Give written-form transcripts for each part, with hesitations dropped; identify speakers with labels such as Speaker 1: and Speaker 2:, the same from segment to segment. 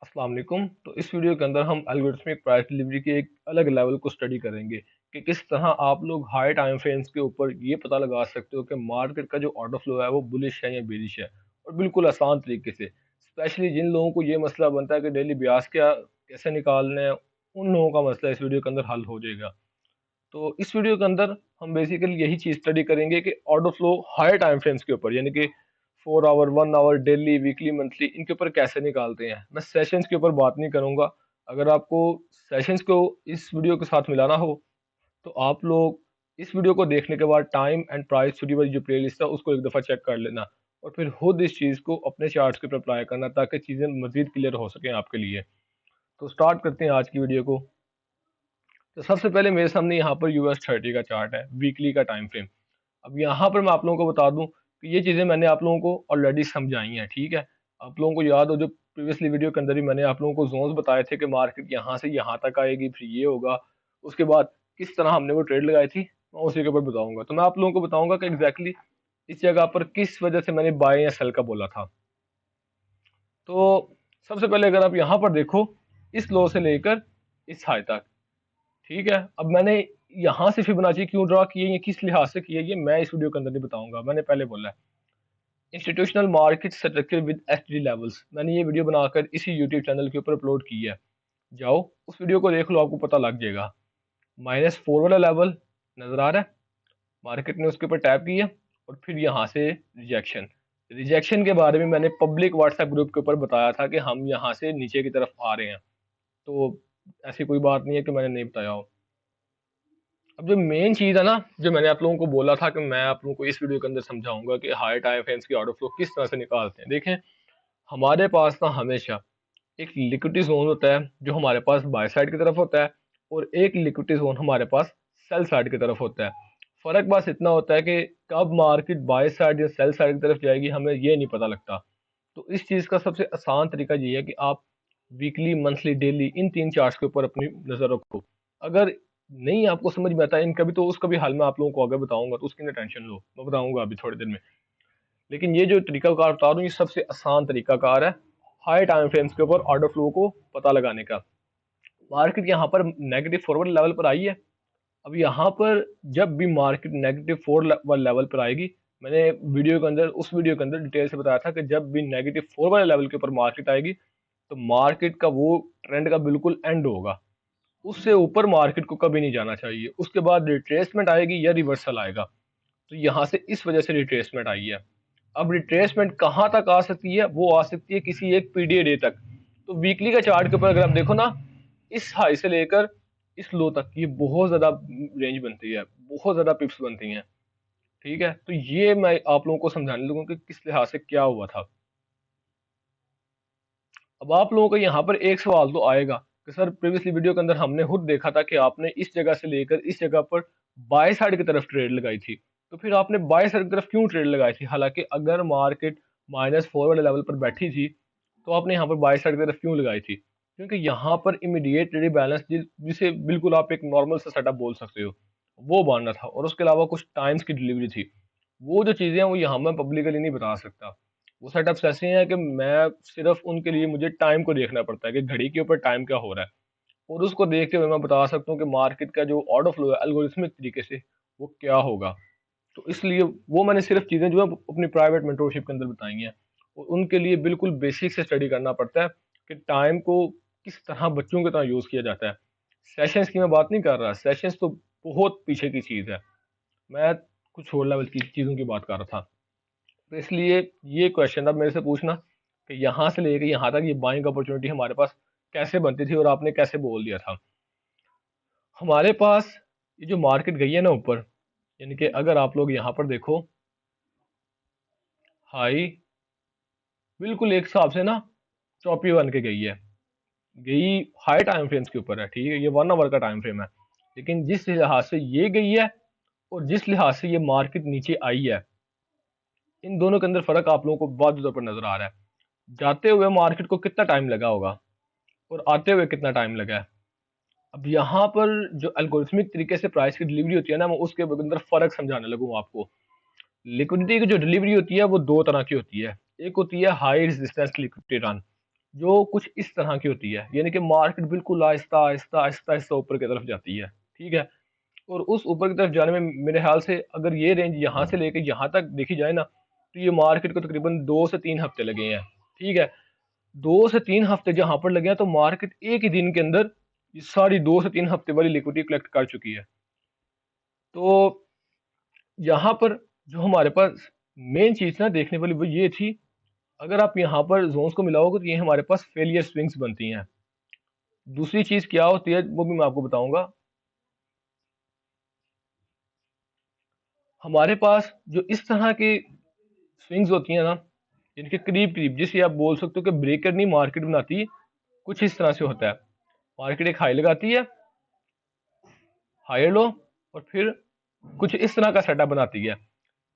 Speaker 1: अस्सलाम वालेकुम। तो इस वीडियो के अंदर हम एल्गोरिथमिक प्राइस डिलीवरी के एक अलग लेवल को स्टडी करेंगे कि किस तरह आप लोग हाई टाइम फ्रेम्स के ऊपर ये पता लगा सकते हो कि मार्केट का जो ऑर्डर फ्लो है वो बुलिश है या बेरिश है, और बिल्कुल आसान तरीके से। स्पेशली जिन लोगों को ये मसला बनता है कि डेली ब्याज क्या कैसे निकालने हैं, उन लोगों का मसला इस वीडियो के अंदर हल हो जाएगा। तो इस वीडियो के अंदर हम बेसिकली यही चीज़ स्टडी करेंगे कि order flow high time frames के ऊपर, यानी कि 4 hour, 1 hour, daily, weekly, monthly, इनके ऊपर कैसे निकालते हैं। मैं सेशंस के ऊपर बात नहीं करूंगा। अगर आपको सेशंस को इस वीडियो के साथ मिलाना हो तो आप लोग इस वीडियो को देखने के बाद टाइम एंड प्राइस थ्योरी वाली जो प्लेलिस्ट है उसको एक दफ़ा चेक कर लेना, और फिर खुद इस चीज़ को अपने चार्ट्स के ऊपर अप्लाई करना ताकि चीज़ें मज़ीद क्लियर हो सकें आपके लिए। तो स्टार्ट करते हैं आज की वीडियो को। तो सबसे पहले मेरे सामने यहाँ पर US 30 का चार्ट है, वीकली का टाइम फ्रेम। अब यहाँ पर मैं आप लोगों को बता दूं कि ये चीज़ें मैंने आप लोगों को ऑलरेडी समझाई हैं, ठीक है। आप लोगों को याद हो जो प्रीवियसली वीडियो के अंदर ही मैंने आप लोगों को जोन्स बताए थे कि मार्केट यहाँ से यहाँ तक आएगी, फिर ये होगा, उसके बाद किस तरह हमने वो ट्रेड लगाई थी, मैं उसी के ऊपर बताऊंगा। तो मैं आप लोगों को बताऊंगा कि एग्जैक्टली इस जगह पर किस वजह से मैंने बाय या सेल का बोला था। तो सबसे पहले अगर आप यहाँ पर देखो, इस लो से लेकर इस हाई तक, ठीक है। अब मैंने यहाँ से फिबोनाची क्यों ड्रा की है, ये किस लिहाज से की है, ये मैं इस वीडियो के अंदर नहीं बताऊंगा। मैंने पहले बोला है institutional market structure with SD levels, मैंने ये वीडियो बनाकर इसी यूट्यूब चैनल के ऊपर अपलोड की है। जाओ उस वीडियो को देख लो, आपको पता लग जाएगा। -4 वाला लेवल नजर आ रहा है, मार्केट ने उसके ऊपर टैप किया और फिर यहाँ से रिजेक्शन। रिजेक्शन के बारे में मैंने पब्लिक व्हाट्सएप ग्रुप के ऊपर बताया था कि हम यहाँ से नीचे की तरफ आ रहे हैं। तो ऐसी कोई बात नहीं है कि मैंने नहीं बताया हो। अब जो मेन चीज़ है ना, जो मैंने आप लोगों को बोला था कि मैं आप लोगों को इस वीडियो के अंदर समझाऊंगा कि हाई टाइम फ्रेम्स की ऑर्डर फ्लो किस तरह से निकालते हैं। देखें, हमारे पास ना हमेशा एक लिक्विडिटी जोन होता है जो हमारे पास बाय साइड की तरफ होता है, और एक लिक्विडिटी जोन हमारे पास सेल साइड की तरफ होता है। फर्क बस इतना होता है कि कब मार्केट बाय साइड या सेल साइड की तरफ जाएगी हमें ये नहीं पता लगता। तो इस चीज़ का सबसे आसान तरीका ये है कि आप वीकली, मंथली, डेली, इन 3 चार्ट्स के ऊपर अपनी नज़र रखो। अगर नहीं आपको समझ में आता है इनका भी, तो उसका भी हल मैं आप लोगों को आगे बताऊंगा, तो उसकी ना टेंशन लो, मैं बताऊंगा अभी थोड़ी देर में। लेकिन ये जो तरीकाकार बता रहा हूँ ये सबसे आसान तरीकाकार है हाई टाइम फ्रेम्स के ऊपर ऑर्डर फ्लो को पता लगाने का। मार्केट यहाँ पर नेगेटिव फॉरवर्ड लेवल पर आई है। अब यहाँ पर जब भी मार्केट -4 वाले लेवल पर आएगी, मैंने वीडियो के अंदर उस वीडियो के अंदर डिटेल से बताया था कि जब भी -4 वाले लेवल के ऊपर मार्केट आएगी तो मार्केट का वो ट्रेंड का बिल्कुल एंड होगा। उससे ऊपर मार्केट को कभी नहीं जाना चाहिए। उसके बाद रिट्रेसमेंट आएगी या रिवर्सल आएगा। तो यहाँ से इस वजह से रिट्रेसमेंट आई है। अब रिट्रेसमेंट कहाँ तक आ सकती है, वो आ सकती है किसी एक पीरियड डे तक। तो वीकली का चार्ट के ऊपर अगर आप देखो ना, इस हाई से लेकर इस लो तक ये बहुत ज्यादा रेंज बनती है, बहुत ज्यादा पिप्स बनती हैं, ठीक है। तो ये मैं आप लोगों को समझाने लगूँ कि किस लिहाज से क्या हुआ था। अब आप लोगों को यहाँ पर एक सवाल तो आएगा कि सर प्रीवियसली वीडियो के अंदर हमने खुद देखा था कि आपने इस जगह से लेकर इस जगह पर बाय साइड की तरफ ट्रेड लगाई थी, तो फिर आपने बाय साइड की तरफ क्यों ट्रेड लगाई थी? हालांकि अगर मार्केट -4 वाले लेवल पर बैठी थी तो आपने यहाँ पर बाय साइड की तरफ क्यों लगाई थी? क्योंकि यहाँ पर इमीडिएट बैलेंस जिसे बिल्कुल आप एक नॉर्मल सा सेटअप बोल सकते हो, वो बनना था, और उसके अलावा कुछ टाइम्स की डिलीवरी थी। वो जो चीज़ें हैं वो यहाँ मैं पब्लिकली नहीं बता सकता। वो सेटअप्स ऐसे हैं कि मैं सिर्फ उनके लिए मुझे टाइम को देखना पड़ता है कि घड़ी के ऊपर टाइम क्या हो रहा है, और उसको देखते हुए मैं बता सकता हूँ कि मार्केट का जो ऑर्डर फ्लो है एल्गोरिथमिक तरीके से वो क्या होगा। तो इसलिए वो मैंने सिर्फ चीज़ें जो है अपनी प्राइवेट मेंटरशिप के अंदर बताई हैं, और उनके लिए बिल्कुल बेसिक से स्टडी करना पड़ता है कि टाइम को किस तरह बच्चों की तरह यूज़ किया जाता है। सेशंस की मैं बात नहीं कर रहा, सेशंस तो बहुत पीछे की चीज़ है। मैं कुछ और लेवल की चीज़ों की बात कर रहा था। तो इसलिए ये क्वेश्चन अब मेरे से पूछना कि यहाँ से लेके यहाँ तक ये बाइंग अपॉर्चुनिटी हमारे पास कैसे बनती थी और आपने कैसे बोल दिया था। हमारे पास ये जो मार्केट गई है ना ऊपर, यानी कि अगर आप लोग यहाँ पर देखो, हाई बिल्कुल एक हिसाब से ना चौपी बन के गई है, गई हाई टाइम फ्रेम्स के ऊपर है, ठीक है। ये 1 आवर का टाइम फ्रेम है, लेकिन जिस लिहाज से ये गई है और जिस लिहाज से ये मार्केट नीचे आई है, इन दोनों के अंदर फर्क आप लोगों को बहुत तौर पर नजर आ रहा है। जाते हुए मार्केट को कितना टाइम लगा होगा और आते हुए कितना टाइम लगा है। अब यहाँ पर जो एल्गोरिथमिक तरीके से प्राइस की डिलीवरी होती है ना, मैं उसके अंदर फर्क समझाने लगूँ आपको। लिक्विडिटी की जो डिलीवरी होती है वो दो तरह की होती है। एक होती है हाई रेजिस्टेंस लिक्विडिटी रन, जो कुछ इस तरह की होती है, यानी कि मार्केट बिल्कुल आहिस्ता आहिस्ता आहिस्ता आहिस्ता ऊपर की तरफ जाती है। ठीक है, और उस ऊपर की तरफ जाने में मेरे ख्याल से अगर ये रेंज यहाँ से लेके यहाँ तक देखी जाए ना, तो ये मार्केट को तकरीबन 2 से 3 हफ्ते लगे हैं। ठीक है, 2 से 3 हफ्ते जहां पर लगे हैं, तो मार्केट एक ही दिन के अंदर ये सारी 2 से 3 हफ्ते वाली लिक्विडिटी कलेक्ट कर चुकी है। तो यहाँ पर जो हमारे पास मेन चीज ना देखने वाली वो ये थी, अगर आप यहाँ पर जोन्स को मिलाओगे तो ये हमारे पास फेलियर स्विंग्स बनती हैं। दूसरी चीज क्या होती है वो भी मैं आपको बताऊंगा। हमारे पास जो इस तरह की स्विंग्स होती हैं ना, इनके करीब करीब जिसे आप बोल सकते हो कि ब्रेकर नहीं मार्केट बनाती, कुछ इस तरह से होता है। मार्केट एक हाई लगाती है, हायर लो, और फिर कुछ इस तरह का सेटअप बनाती है।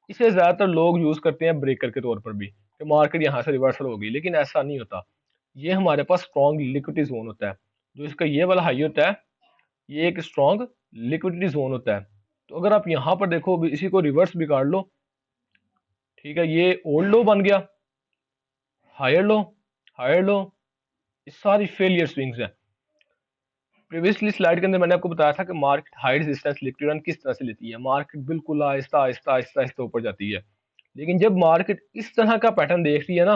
Speaker 1: इसे ज्यादातर लोग यूज करते हैं ब्रेकर के तौर पर भी, कि मार्केट यहाँ से रिवर्सल होगी, लेकिन ऐसा नहीं होता। ये हमारे पास स्ट्रॉन्ग लिक्विडिटी जोन होता है। जो इसका ये वाला हाई होता है, ये एक स्ट्रॉन्ग लिक्विडिटी जोन होता है। तो अगर आप यहाँ पर देखो, अभी इसी को रिवर्स भी काट लो। ठीक है, ये ओल्ड लो बन गया, हायर लो, हायर लो, ये सारी फेलियर स्विंग्स हैं। प्रीवियसली स्लाइड के अंदर मैंने आपको बताया था कि market high resistance liquid run किस तरह से लेती है। मार्केट बिल्कुल आहिस्ता आहिस्ता आहिस्ता आहिस्ता ऊपर जाती है, लेकिन जब मार्केट इस तरह का पैटर्न देखती है ना,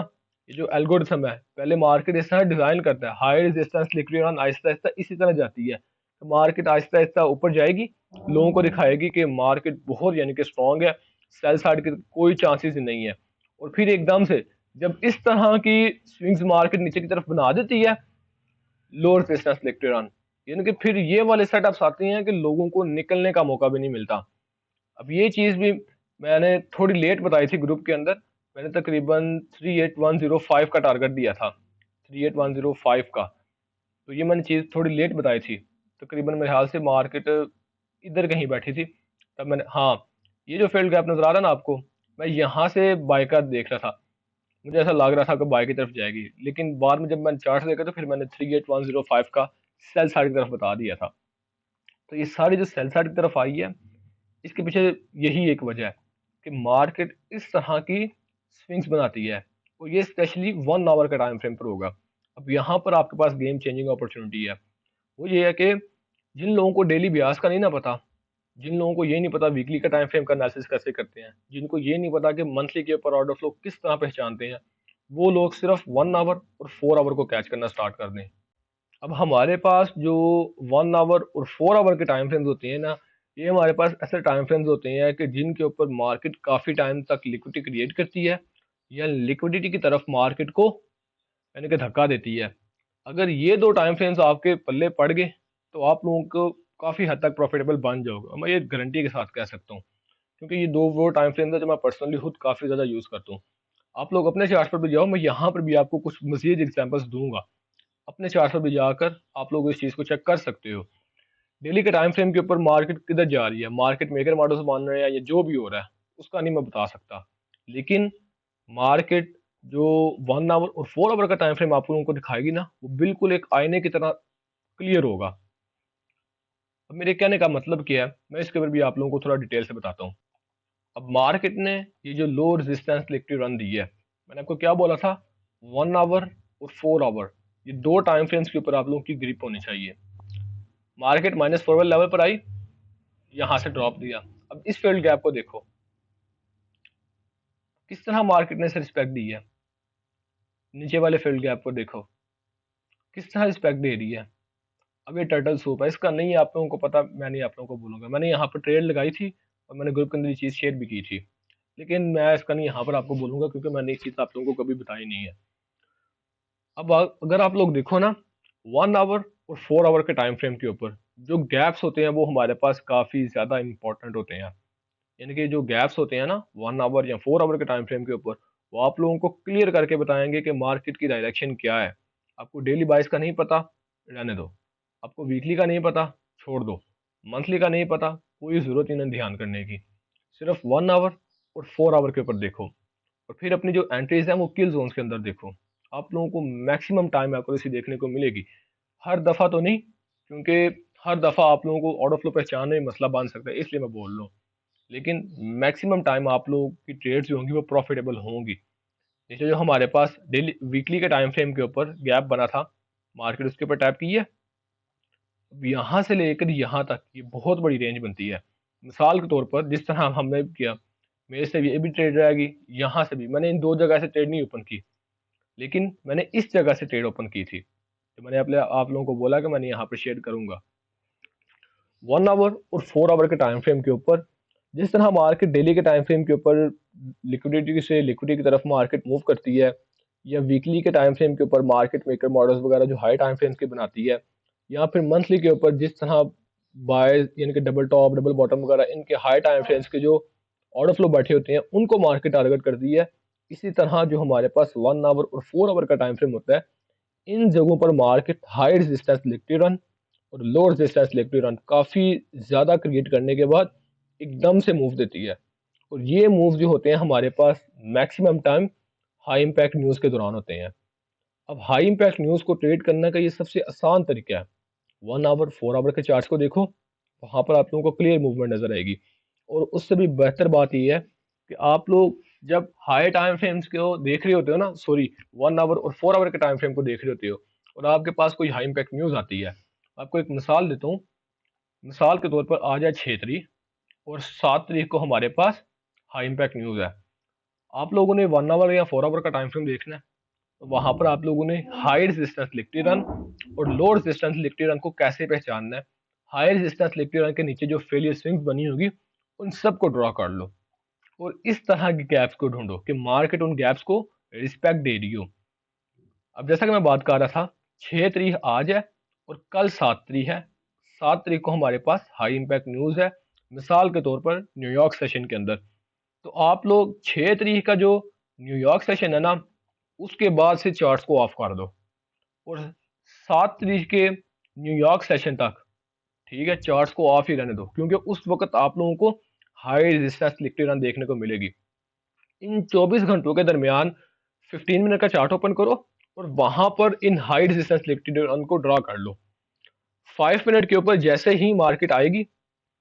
Speaker 1: ये जो एल्गोरिथम है, पहले मार्केट इस तरह डिजाइन करता है, high resistance liquid run Aahista Aahista इसी तरह जाती है। तो मार्केट आहिस्ता आहिस्ता ऊपर जाएगी, लोगों को दिखाएगी कि मार्केट बहुत यानी कि स्ट्रांग है, सेल साइड के कोई चांसेस नहीं है। और फिर एकदम से जब इस तरह की स्विंग्स मार्केट नीचे की तरफ बना देती है, लोअर रेजिस्टेंस लिक्विड रन, यानी कि फिर ये वाले सेटअप्स आते हैं कि लोगों को निकलने का मौका भी नहीं मिलता। अब ये चीज भी मैंने थोड़ी लेट बताई थी ग्रुप के अंदर। मैंने तकरीबन 38105 का टारगेट दिया था, 38105 का। तो ये मैंने चीज थोड़ी लेट बताई थी, तकरीबन मेरे ख्याल से मार्केट इधर कहीं बैठी थी तब मैंने, हाँ, ये जो फील्ड गैप नजर आ रहा है ना आपको, मैं यहाँ से बाय का देख रहा था। मुझे ऐसा लग रहा था कि बाय की तरफ जाएगी, लेकिन बाद में जब मैंने चार्ट देखा तो फिर मैंने 38105 का सेल साइड की तरफ बता दिया था। तो ये सारी जो सेल साइड की तरफ आई है, इसके पीछे यही एक वजह है कि मार्केट इस तरह की स्विंग्स बनाती है, और ये स्पेशली 1 आवर का टाइम फ्रेम पर होगा। अब यहाँ पर आपके पास गेम चेंजिंग अपॉर्चुनिटी है। वो ये है कि जिन लोगों को डेली ब्याज का नहीं ना पता, जिन लोगों को ये नहीं पता वीकली का टाइम फ्रेम का एनालिसिस कैसे करते हैं, जिनको ये नहीं पता कि मंथली के ऊपर ऑर्डर फ्लो किस तरह पहचानते हैं, वो लोग सिर्फ 1 आवर और 4 आवर को कैच करना स्टार्ट कर दें। अब हमारे पास जो 1 आवर और 4 आवर के टाइम फ्रेम्स होते हैं ना, ये हमारे पास ऐसे टाइम फ्रेम्स होते हैं कि जिनके ऊपर मार्केट काफी टाइम तक लिक्विडिटी क्रिएट करती है, या लिक्विडिटी की तरफ मार्केट को यानी कि धक्का देती है। अगर ये दो टाइम फ्रेम्स आपके पल्ले पड़ गए, तो आप लोगों को काफी हद तक प्रॉफिटेबल बन जाओगे, मैं ये गारंटी के साथ कह सकता हूँ। क्योंकि ये दो वो टाइम फ्रेम्स है जो मैं पर्सनली खुद काफी ज्यादा यूज करता हूँ। आप लोग अपने चार्ट पर भी जाओ, मैं यहाँ पर भी आपको कुछ मजीद एग्जांपल्स दूंगा। अपने चार्ट पर भी जाकर आप लोग इस चीज को चेक कर सकते हो। डेली के टाइम फ्रेम के ऊपर मार्केट किधर जा रही है, मार्केट मेकर मॉडल्स मान रहे हैं या जो भी हो रहा है, उसका नहीं मैं बता सकता। लेकिन मार्केट जो 1 आवर और 4 आवर का टाइम फ्रेम आप लोगों को दिखाएगी ना, वो बिल्कुल एक आईने की तरह क्लियर होगा। अब मेरे कहने का मतलब क्या है, मैं इसके ऊपर भी आप लोगों को थोड़ा डिटेल से बताता हूँ। अब मार्केट ने ये जो low resistance liquid run the है, मैंने आपको क्या बोला था, 1 आवर और 4 आवर, ये दो टाइम फ्रेम्स के ऊपर आप लोगों की ग्रिप होनी चाहिए। मार्केट -4 लेवल पर आई, यहां से ड्रॉप दिया। अब इस फील्ड गैप को देखो, किस तरह मार्केट ने इसे रिस्पेक्ट दी है। नीचे वाले फील्ड गैप को देखो, किस तरह रिस्पेक्ट दे रही है। अब ये टर्टल सूप है, इसका नहीं आप लोगों को पता, मैं नहीं आप लोगों को बोलूंगा। मैंने यहाँ पर ट्रेड लगाई थी और मैंने ग्रुप के अंदर ये चीज़ शेयर भी की थी, लेकिन मैं इसका नहीं यहाँ पर आपको बोलूंगा, क्योंकि मैंने ये चीज़ आप लोगों को कभी बताई नहीं है। अब अगर आप लोग देखो ना, 1 आवर और 4 आवर के टाइम फ्रेम के ऊपर जो गैप्स होते हैं वो हमारे पास काफ़ी ज़्यादा इंपॉर्टेंट होते हैं। यानी कि जो गैप्स होते हैं ना 1 आवर या 4 आवर के टाइम फ्रेम के ऊपर, वो आप लोगों को क्लियर करके बताएंगे कि मार्केट की डायरेक्शन क्या है। आपको डेली बाइस का नहीं पता, रहने दो। आपको वीकली का नहीं पता, छोड़ दो। मंथली का नहीं पता, कोई ज़रूरत ही नहीं ध्यान करने की। सिर्फ 1 आवर और 4 आवर के ऊपर देखो, और फिर अपनी जो एंट्रीज है वो किल जोन्स के अंदर देखो। आप लोगों को मैक्सिमम टाइम एक्यूरेसी देखने को मिलेगी। हर दफ़ा तो नहीं, क्योंकि हर दफ़ा आप लोगों को ऑर्डर फ्लो पहचानने में मसला बन सकता है, इसलिए मैं बोल रहा हूँ। लेकिन मैक्सिमम टाइम आप लोगों की ट्रेड्स जो होंगी वो प्रॉफिटेबल होंगी। नीचे जो हमारे पास डेली वीकली के टाइम फ्रेम के ऊपर गैप बना था, मार्केट उसके ऊपर टैप की है। अब यहाँ से लेकर यहाँ तक ये बहुत बड़ी रेंज बनती है। मिसाल के तौर पर जिस तरह हमने किया, मेरे से ये भी ट्रेड रहेगी, यहाँ से भी मैंने इन दो जगह से ट्रेड नहीं ओपन की, लेकिन मैंने इस जगह से ट्रेड ओपन की थी। तो मैंने अपने आप लोगों को बोला कि मैंने यहाँ पर शेयर करूंगा। 1 आवर और 4 आवर के टाइम फ्रेम के ऊपर जिस तरह मार्केट डेली के टाइम फ्रेम के ऊपर लिक्विडिटी से लिक्विडिटी की तरफ मार्केट मूव करती है, या वीकली के टाइम फ्रेम के ऊपर मार्केट मेकर मॉडल्स वगैरह जो हाई टाइम फ्रेम्स की बनाती है, या फिर मंथली के ऊपर जिस तरह बाय यानी कि डबल टॉप डबल बॉटम वगैरह इनके हाई टाइम फ्रेम्स के जो ऑर्डर फ्लो बैठे होते हैं उनको मार्केट टारगेट करती है, इसी तरह जो हमारे पास 1 आवर और 4 आवर का टाइम फ्रेम होता है, इन जगहों पर market high resistance liquid run और लो रेजिस्टेंस लिक्विड रन काफ़ी ज़्यादा क्रिएट करने के बाद एकदम से मूव देती है। और ये मूव जो होते हैं हमारे पास maximum time high impact news के दौरान होते हैं। अब हाई इम्पैक्ट न्यूज़ को ट्रेड करने का ये सबसे आसान तरीका है। 1 आवर 4 आवर के चार्ट्स को देखो, वहाँ पर आप लोगों को क्लियर मूवमेंट नज़र आएगी। और उससे भी बेहतर बात ये है कि आप लोग जब हाई टाइम फ्रेम्स को देख रहे होते हो ना, सॉरी 1 आवर और 4 आवर के टाइम फ्रेम को देख रहे होते हो, और आपके पास कोई हाई इम्पैक्ट न्यूज़ आती है, आपको एक मिसाल देता हूँ। मिसाल के तौर पर आज है 6 तारीख और 7 तारीख को हमारे पास हाई इम्पैक्ट न्यूज़ है। आप लोगों ने 1 आवर या 4 आवर का टाइम फ्रेम देखना है, तो वहां पर आप लोगों ने हाई रेजिस्टेंस लिक्विड रन और लो रेजिस्टेंस लिक्विड रन को कैसे पहचानना है। हाई रेजिस्टेंस लिक्विड रन के नीचे जो फेलियर स्विंग्स बनी होगी उन सबको ड्रॉ कर लो, और इस तरह के गैप्स को ढूंढो कि मार्केट उन गैप्स को रिस्पेक्ट दे रही हो। अब जैसा कि मैं बात कर रहा था, 6 तारीख आज है और कल 7 तारीख है। 7 तारीख को हमारे पास हाई इम्पैक्ट न्यूज़ है, मिसाल के तौर पर न्यूयॉर्क सेशन के अंदर। तो आप लोग 6 तारीख का जो न्यूयॉर्क सेशन है ना, उसके बाद से चार्ट्स को ऑफ कर दो, और 7 तारीख के न्यूयॉर्क सेशन तक, ठीक है, चार्ट्स को ऑफ ही रहने दो, क्योंकि उस वक्त आप लोगों को हाई रेजिस्टेंस लिक्विड रन देखने को मिलेगी। इन 24 घंटों के दरमियान 15 मिनट का चार्ट ओपन करो और वहां पर इन हाई रेजिस्टेंस लिक्विड रन को ड्रॉ कर लो। 5 मिनट के ऊपर जैसे ही मार्केट आएगी,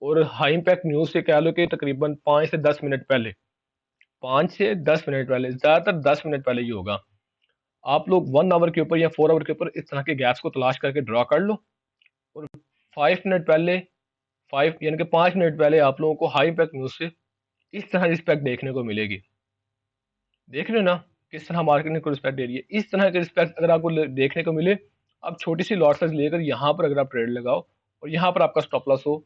Speaker 1: और हाई इम्पैक्ट न्यूज से कह लो कि तकरीबन 5 से 10 मिनट पहले, 5 से 10 मिनट पहले, ज्यादातर 10 मिनट पहले ही होगा, आप लोग 1 आवर के ऊपर या 4 आवर के ऊपर इस तरह के गैप्स को तलाश करके ड्रॉ कर लो। और 5 मिनट पहले, 5 पहले आप लोगों को हाई इम्पैक्ट न्यूज से इस तरह रिस्पेक्ट देखने को मिलेगी। देख रहे हो ना किस तरह मार्केट को रिस्पेक्ट दे रही है। इस तरह के रिस्पेक्ट अगर आपको देखने को मिले, आप छोटी सी लॉट साइज लेकर यहाँ पर अगर आप ट्रेड लगाओ और यहाँ पर आपका स्टॉप लॉस हो,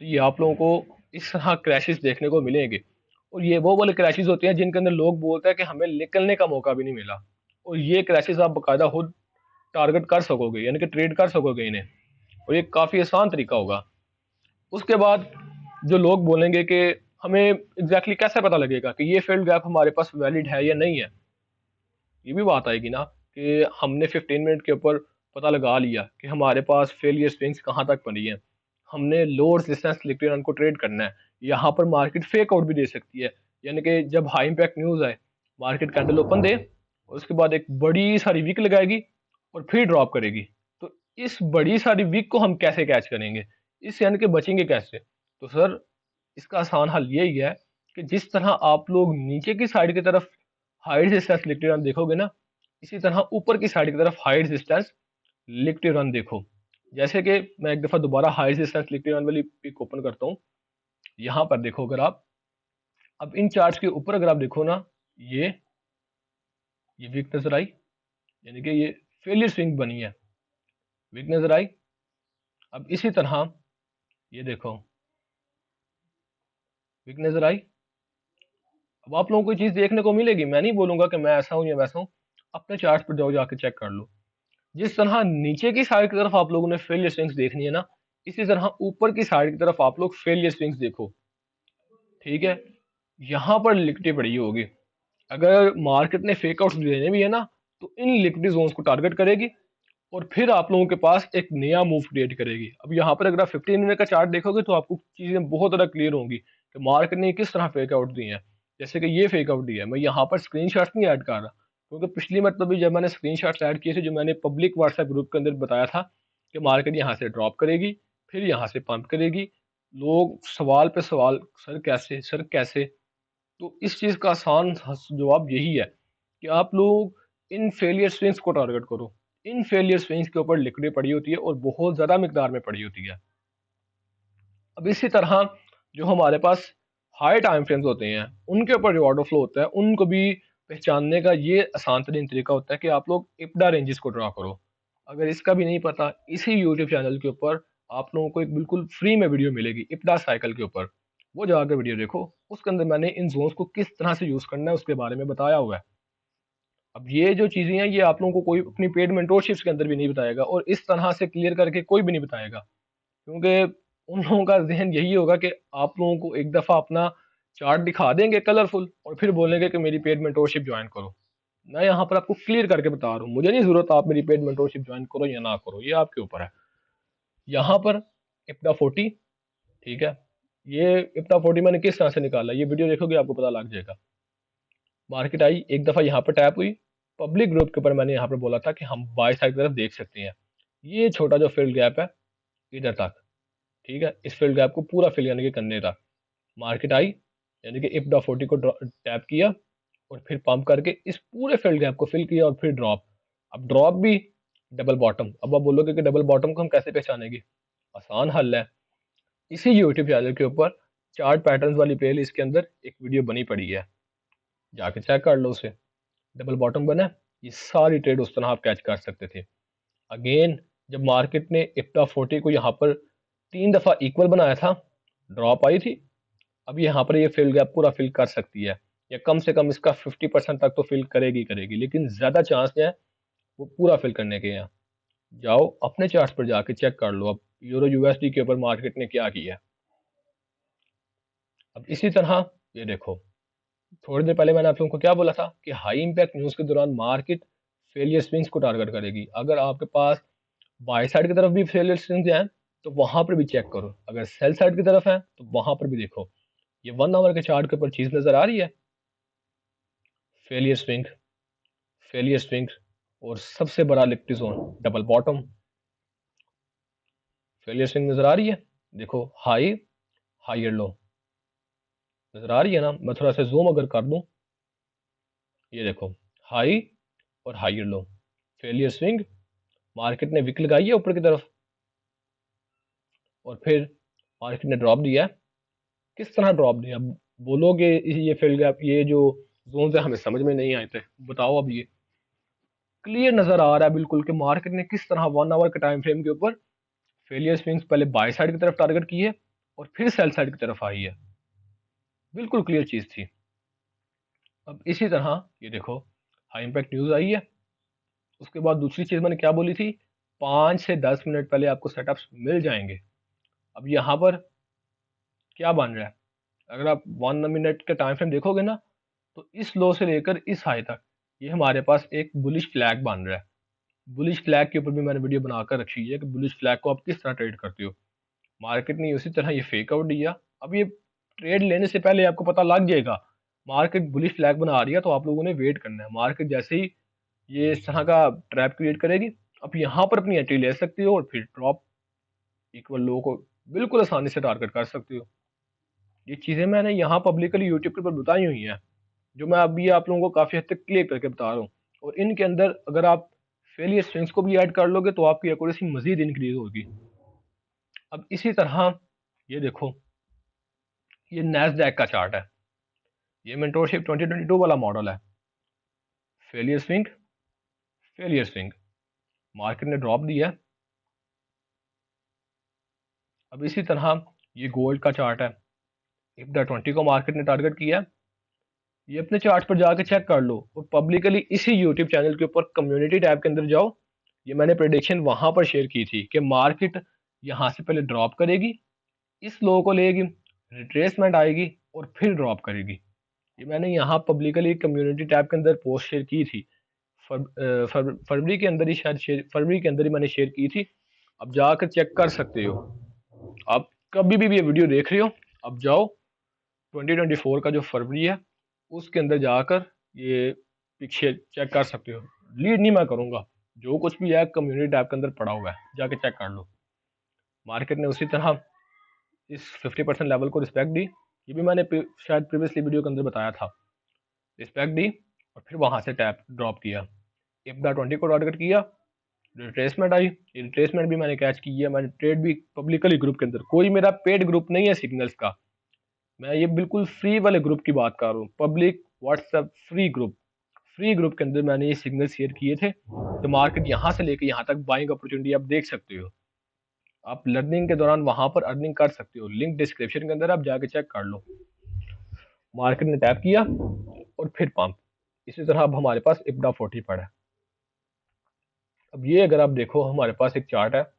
Speaker 1: तो ये आप लोगों को इस तरह क्रैशेस देखने को मिलेंगे। और ये वो वाले क्रैशेस होते हैं जिनके अंदर लोग बोलते हैं कि हमें निकलने का मौका भी नहीं मिला, और ये क्रैशेस आप बाकायदा खुद टारगेट कर सकोगे, यानी कि ट्रेड कर सकोगे इन्हें, और ये काफ़ी आसान तरीका होगा। उसके बाद जो लोग बोलेंगे कि हमें एग्जैक्टली कैसे पता लगेगा कि ये फील्ड गैप हमारे पास वैलिड है या नहीं है, ये भी बात आएगी ना, कि हमने 15 मिनट के ऊपर पता लगा लिया कि हमारे पास फेलियर स्विंग्स कहाँ तक बनी है, हमने लो रेजिस्टेंस लिक्विड रन को ट्रेड करना है। यहाँ पर मार्केट फेक आउट भी दे सकती है, यानी कि जब हाई इम्पैक्ट न्यूज़ आए, मार्केट कैंडल ओपन दे और उसके बाद एक बड़ी सारी वीक लगाएगी और फिर ड्रॉप करेगी। तो इस बड़ी सारी वीक को हम कैसे कैच करेंगे, इस यानी कि बचेंगे कैसे? तो सर, इसका आसान हल यही है कि जिस तरह आप लोग नीचे की साइड की तरफ हाई रेजिस्टेंस लिक्विड रन देखोगे ना, इसी तरह ऊपर की साइड की तरफ हाई रेजिस्टेंस लिक्विड रन देखो। जैसे कि मैं एक दफ़ा दोबारा हाई रेजिस्टेंस लिक्विड रन वाली पिक ओपन करता हूँ। यहाँ पर देखो अगर आप, अब इन चार्ट्स के ऊपर अगर आप देखो ना, ये वीक नजर आई, यानी कि ये फेलियर स्विंग बनी है, वीक नजर आई। अब इसी तरह ये देखो, वीक नजर आई। अब आप लोगों को चीज़ देखने को मिलेगी, मैं नहीं बोलूंगा कि मैं ऐसा हूँ या वैसा हूँ, अपने चार्ट पर जाओ, जाके चेक कर लो। जिस तरह नीचे की साइड की तरफ आप लोगों ने फेलियर स्विंग्स देखनी है ना, इसी तरह ऊपर की साइड की तरफ आप लोग फेलियर स्विंग्स देखो, ठीक है। यहाँ पर लिक्विडिटी पड़ी होगी, अगर मार्केट ने फेक आउट्स देने भी है ना, तो इन लिक्विडिटी जोन्स को टारगेट करेगी और फिर आप लोगों के पास एक नया मूव क्रिएट करेगी। अब यहाँ पर अगर आप 15 मिनट का चार्ट देखोगे तो आपको चीज़ें बहुत ज़्यादा क्लियर होंगी कि मार्केट ने किस तरह फेक आउट दी है। जैसे कि ये फेक आउट दिया है, मैं यहाँ पर स्क्रीन नहीं ऐड कर रहा, क्योंकि पिछली मतलब भी जब मैंने स्क्रीन ऐड किए थे, जो मैंने पब्लिक व्हाट्सएप ग्रुप के अंदर बताया था कि मार्केट यहाँ से ड्रॉप करेगी, फिर यहाँ से पंप करेगी, लोग सवाल पे सवाल, सर कैसे, सर कैसे। तो इस चीज़ का आसान जवाब यही है कि आप लोग इन फेलियर स्विंग्स को टारगेट करो। इन फेलियर स्विंग्स के ऊपर लिक्विडिटी पड़ी होती है और बहुत ज़्यादा मिकदार में पड़ी होती है। अब इसी तरह जो हमारे पास हाई टाइम फ्रेम्स होते हैं, उनके ऊपर जो ऑर्डर फ्लो होता है, उनको भी पहचानने का ये आसान तरीन तरीका होता है कि आप लोग इप्डा रेंजेस को ड्रा करो। अगर इसका भी नहीं पता, इसी यूट्यूब चैनल के ऊपर आप लोगों को एक बिल्कुल फ्री में वीडियो मिलेगी इप्डा साइकिल के ऊपर। वो जाकर वीडियो देखो, उसके अंदर मैंने इन जोन्स को किस तरह से यूज़ करना है उसके बारे में बताया हुआ है। अब ये जो चीज़ें हैं, ये आप लोगों को कोई अपनी पेड मेंटोरशिप्स के अंदर भी नहीं बताएगा और इस तरह से क्लियर करके कोई भी नहीं बताएगा। क्योंकि उन लोगों का ज़हन यही होगा कि आप लोगों को एक दफ़ा अपना चार्ट दिखा देंगे कलरफुल और फिर बोलेंगे कि मेरी पेड मेंटोरशिप ज्वाइन करो। मैं यहाँ पर आपको क्लियर करके बता रहा हूँ, मुझे नहीं ज़रूरत आप मेरी पेड मेंटोरशिप ज्वाइन करो या ना करो, ये आपके ऊपर है। यहाँ पर इप्टा 40, ठीक है? ये इप्टा 40 मैंने किस तरह से निकाला, ये वीडियो देखोगे आपको पता लग जाएगा। मार्केट आई, एक दफ़ा यहाँ पर टैप हुई, पब्लिक ग्रुप के ऊपर मैंने यहाँ पर बोला था कि हम बाय साइड की तरफ देख सकते हैं। ये छोटा जो फिल गैप है इधर तक, ठीक है? इस फिल गैप को पूरा फिल यानी कि करने था। मार्केट आई, यानी कि इप्टा 40 को टैप किया और फिर पंप करके इस पूरे फिल गैप को फिल किया और फिर ड्रॉप। अब ड्रॉप भी डबल बॉटम। अब आप बोलोगे कि डबल बॉटम को हम कैसे पहचानेंगे? आसान हल है। इसी यूट्यूब चैनल के ऊपर चार्ट पैटर्न्स वाली प्लेलिस्ट के अंदर एक वीडियो बनी पड़ी है, जाके चेक कर लो उसे। डबल बॉटम बना है, ये सारी ट्रेड उस तरह आप कैच कर सकते थे। अगेन जब मार्केट ने इप्टा 40 को यहाँ पर 3 दफ़ा इक्वल बनाया था, ड्रॉप आई थी। अब यहाँ पर ये फिल गैप पूरा फिल कर सकती है, या कम से कम इसका 50% तक तो फिल करेगी करेगी, लेकिन ज़्यादा चांस है वो पूरा फिल करने के हैं। जाओ अपने चार्ट्स पर जाके चेक कर लो अब यूरो यूएसडी के ऊपर मार्केट ने क्या किया। अब इसी तरह ये देखो, थोड़ी देर पहले मैंने आप लोगों को क्या बोला था कि हाई इंपैक्ट न्यूज़ के दौरान मार्केट फेलियर स्विंग्स को टारगेट करेगी। अगर आपके पास बाय साइड की तरफ भी फेलियर स्विंग्स हैं तो वहां पर भी चेक करो, अगर सेल साइड की तरफ है तो वहां पर भी देखो। ये 1 आवर के चार्ट के ऊपर चीज नजर आ रही है, फेलियर स्विंग, फेलियर स्विंग, और सबसे बड़ा liquid zone double bottom, failure swing नजर आ रही है। देखो हाई, हायर लो नजर आ रही है ना? मैं थोड़ा सा जूम अगर कर दूं, ये देखो हाई और higher low, failure swing, market ने विक लगाई है ऊपर की तरफ और फिर मार्केट ने ड्रॉप दिया है। किस तरह ड्रॉप दिया? अब बोलोगे ये फेल गैप, ये जो जोन है हमें समझ में नहीं आए थे, बताओ। अब ये क्लियर नजर आ रहा है बिल्कुल कि मार्केट ने किस तरह 1 आवर के टाइम फ्रेम के ऊपर फेलियर स्विंग्स पहले बाय साइड की तरफ टारगेट की है और फिर सेल साइड की तरफ आई है। बिल्कुल क्लियर चीज थी। अब इसी तरह ये देखो, हाई इंपैक्ट न्यूज आई है, उसके बाद दूसरी चीज मैंने क्या बोली थी, 5 से 10 मिनट पहले आपको सेटअप्स मिल जाएंगे। अब यहाँ पर क्या बन रहा है, अगर आप 1 मिनट का टाइम फ्रेम देखोगे ना, तो इस लो से लेकर इस हाई तक ये हमारे पास एक बुलिश फ्लैग बन रहा है। बुलिश फ्लैग के ऊपर भी मैंने वीडियो बनाकर रखी है कि बुलिश फ्लैग को आप किस तरह ट्रेड करते हो। मार्केट ने उसी तरह ये फेक आउट दिया। अब ये ट्रेड लेने से पहले आपको पता लग जाएगा मार्केट बुलिश फ्लैग बना रही है, तो आप लोगों ने वेट करना है। मार्केट जैसे ही ये इस तरह का ट्रैप क्रिएट करेगी, आप यहाँ पर अपनी एंट्री ले सकते हो और फिर ड्रॉप इक्वल लो को बिल्कुल आसानी से टारगेट कर सकते हो। ये चीज़ें मैंने यहाँ पब्लिकली यूट्यूब के ऊपर बताई हुई हैं, जो मैं अभी आप लोगों को काफ़ी हद तक क्लियर करके बता रहा हूँ। और इनके अंदर अगर आप फेलियर स्विंग्स को भी ऐड कर लोगे तो आपकी एक्यूरेसी मजीद इंक्रीज होगी। अब इसी तरह ये देखो, ये नैस्डैक का चार्ट है, ये मेंटोरशिप 2022 वाला मॉडल है। Failure swing, failure swing, market ने ड्रॉप दिया है। अब इसी तरह ये गोल्ड का चार्ट है, इप्डा 20 को मार्केट ने टारगेट किया है। ये अपने चार्ट पर जाके चेक कर लो और पब्लिकली इसी यूट्यूब चैनल के ऊपर कम्युनिटी टैब के अंदर जाओ। ये मैंने प्रेडिक्शन वहां पर शेयर की थी कि मार्केट यहाँ से पहले ड्रॉप करेगी, इस लो को लेगी, रिट्रेसमेंट आएगी और फिर ड्रॉप करेगी। ये मैंने यहाँ पब्लिकली कम्युनिटी टैब के अंदर पोस्ट शेयर की थी। फरवरी के अंदर ही शायद फरवरी के अंदर ही मैंने शेयर की थी। अब जाकर चेक कर सकते हो, आप कभी भी ये वीडियो देख रहे हो, अब जाओ 2024 का जो फरवरी है उसके अंदर जाकर ये पिक्चर चेक कर सकते हो। लीड नहीं मैं करूँगा, जो कुछ भी है कम्युनिटी टैब के अंदर पड़ा हुआ है, जाके चेक कर लो। मार्केट ने उसी तरह इस 50% लेवल को रिस्पेक्ट दी, ये भी मैंने शायद प्रीवियसली वीडियो के अंदर बताया था। रिस्पेक्ट दी और फिर वहां से टैप ड्रॉप किया, इब्दा 20 को टारगेट किया, रिट्रेसमेंट आई, रिट्रेसमेंट भी मैंने कैच की है। मैंने ट्रेड भी पब्लिकली ग्रुप के अंदर, कोई मेरा पेड ग्रुप नहीं है सिग्नल्स का, मैं ये बिल्कुल फ्री वाले ग्रुप की बात कर रहा हूँ, public WhatsApp free group, free group के अंदर मैंने ये सिग्नल शेयर किए थे। तो मार्केट यहाँ से लेके यहाँ तक बाइंग अपॉर्चुनिटी आप देख सकते हो, आप लर्निंग के दौरान वहां पर अर्निंग कर सकते हो, लिंक डिस्क्रिप्शन के अंदर आप जाके चेक कर लो। मार्केट ने टैप किया और फिर पंप, इसी तरह अब हमारे पास इब्डा 40 पड़ा है। अब ये अगर आप देखो हमारे पास एक चार्ट है,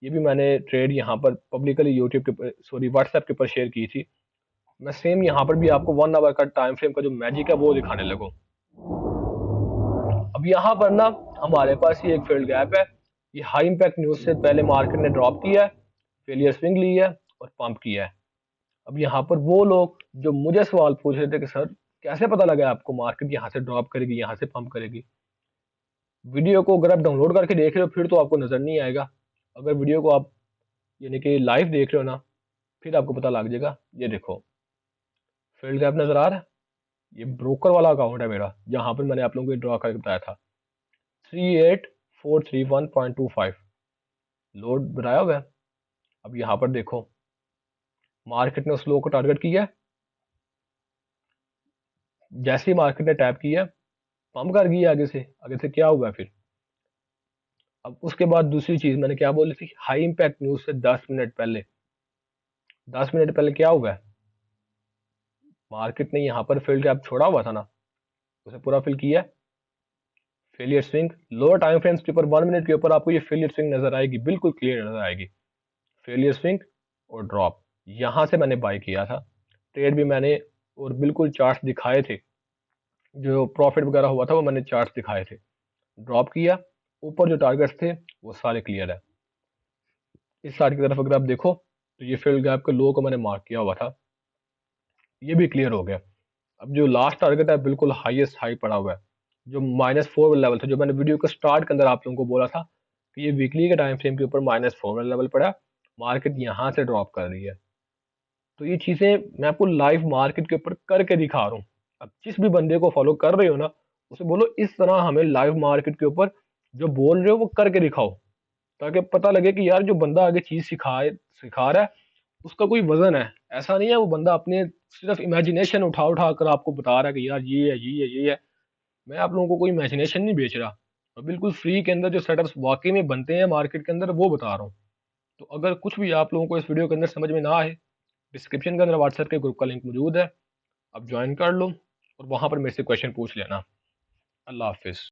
Speaker 1: ये भी मैंने ट्रेड यहाँ पर पब्लिकली यूट्यूब के सॉरी व्हाट्सएप के ऊपर शेयर की थी। मैं सेम यहाँ पर भी आपको 1 आवर का टाइम फ्रेम का जो मैजिक है वो दिखाने लगूँ। अब यहाँ पर ना हमारे पास ये एक फील्ड गैप है, ये हाई इंपैक्ट न्यूज से पहले मार्केट ने ड्रॉप किया है, फेलियर स्विंग ली है और पंप किया है। अब यहाँ पर वो लोग जो मुझे सवाल पूछ रहे थे कि सर कैसे पता लगा आपको मार्केट यहाँ से ड्रॉप करेगी यहाँ से पंप करेगी, वीडियो को अगर आप डाउनलोड करके देख रहे हो फिर तो आपको नजर नहीं आएगा, अगर वीडियो को आप यानी कि लाइव देख रहे हो ना फिर आपको पता लग जाएगा। ये देखो फील्ड गैप नजर आ रहा है, ये ब्रोकर वाला अकाउंट है मेरा, जहां पर मैंने आप लोगों को ड्रॉ करके बताया था 38431.25 लोड बनाया हुआ है। अब यहाँ पर देखो मार्केट ने उस लो को टारगेट किया है, जैसे ही मार्केट ने टैप किया पंप कर गई आगे से क्या हुआ फिर। अब उसके बाद दूसरी चीज मैंने क्या बोली थी, हाई इंपैक्ट न्यूज से 10 मिनट पहले, 10 मिनट पहले क्या हुआ है, मार्केट ने यहाँ पर फील्ड गैप छोड़ा हुआ था ना, उसे पूरा फिल किया। Failure swing lower time frames के ऊपर 1 मिनट के ऊपर आपको ये फेलियर स्विंग नजर आएगी, बिल्कुल क्लियर नजर आएगी, फेलियर स्विंग और ड्रॉप। यहां से मैंने बाय किया था, ट्रेड भी मैंने और बिल्कुल चार्ट्स दिखाए थे, जो प्रॉफिट वगैरह हुआ था वो मैंने चार्ट्स दिखाए थे। ड्रॉप किया, ऊपर जो टारगेट्स थे वो सारे क्लियर है। इस साइड की तरफ अगर आप देखो तो ये फील्ड गैप के लो को मैंने मार्क किया हुआ था, ये भी क्लियर हो गया। अब जो लास्ट टारगेट है बिल्कुल हाईएस्ट हाई पड़ा हुआ है, जो -4 लेवल था, जो मैंने वीडियो के स्टार्ट के अंदर आप लोगों को बोला था कि ये वीकली के टाइम फ्रेम के ऊपर -4 लेवल पड़ा, मार्केट यहाँ से ड्रॉप कर रही है। तो ये चीजें मैं आपको लाइव मार्केट के ऊपर करके दिखा रहा हूँ। अब जिस भी बंदे को फॉलो कर रहे हो ना उसे बोलो इस तरह हमें लाइव मार्केट के ऊपर जो बोल रहे हो वो करके दिखाओ, ताकि पता लगे कि यार जो बंदा आगे चीज सिखा रहा है उसका कोई वजन है, ऐसा नहीं है वो बंदा अपने सिर्फ इमेजिनेशन उठा उठा कर आपको बता रहा है कि यार ये है ये है ये है। मैं आप लोगों को कोई इमेजिनेशन नहीं बेच रहा, और बिल्कुल फ्री के अंदर जो सेटअप्स वाकई में बनते हैं मार्केट के अंदर वो बता रहा हूँ। तो अगर कुछ भी आप लोगों को इस वीडियो के अंदर समझ में ना आए, डिस्क्रिप्शन के अंदर व्हाट्सएप के ग्रुप का लिंक मौजूद है, आप ज्वाइन कर लो और वहां पर मेरे से क्वेश्चन पूछ लेना। अल्लाह हाफिज।